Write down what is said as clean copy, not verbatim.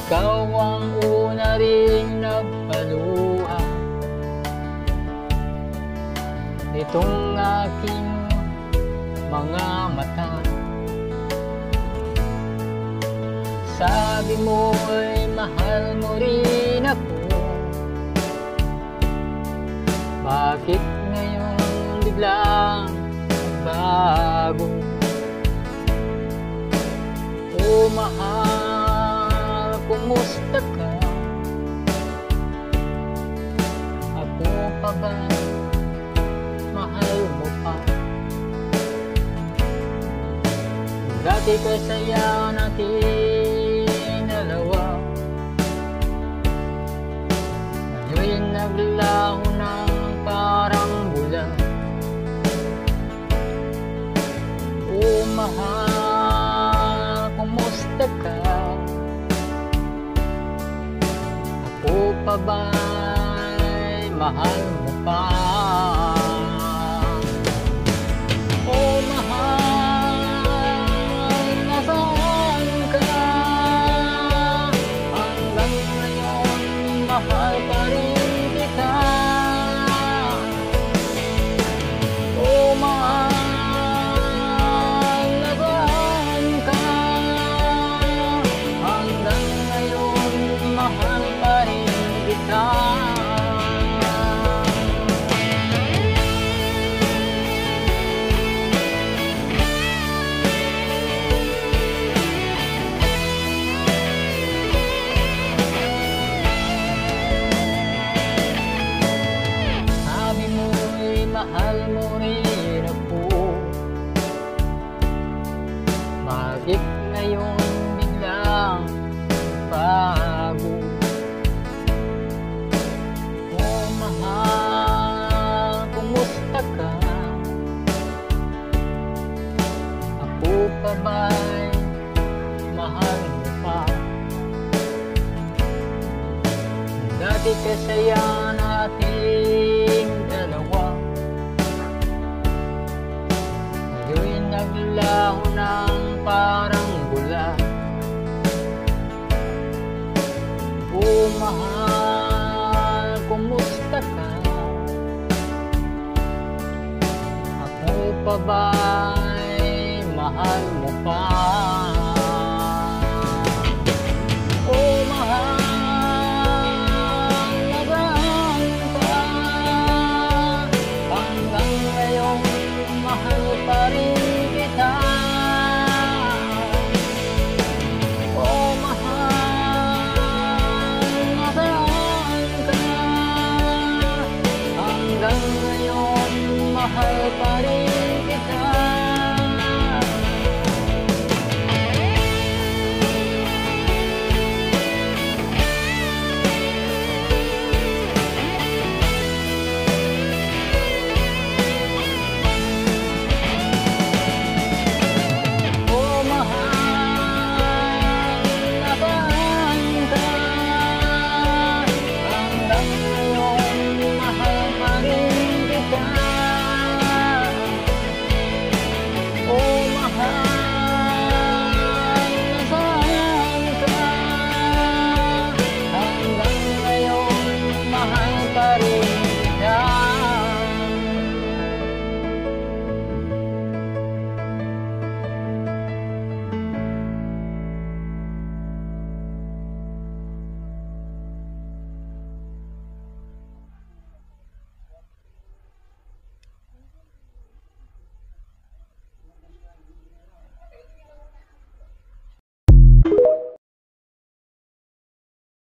Ikaw ang una ring nagpaluha nitong aking mga mata. Sabi mo'y mahal mo rin ako. Bakit ngayon biglang bago? O mahal, kumusta ka? Ako pa ba? Mahal mo pa? Dati kasaya natin dalawa, ngayon naglaho ng parang bulan. O mahal, kumusta ka? Ako pa ba'y mahal mo pa? O mahal, nasaan ka? Hanggang ngayon mahal pa rin kita. O mahal, nasaan ka? Hanggang ngayon mahal pa rin kita. Sabi mo'y mahal mo rin ako. Bakit ngayon biglang bago? O mahal, kumusta ka? Ako pa ba'y mahal mo pa? Dati kasaya nating dalawa, ngayon naglaho ng parang bula. O mahal, kumusta ka? Ako pa ba'y mahal mo pa?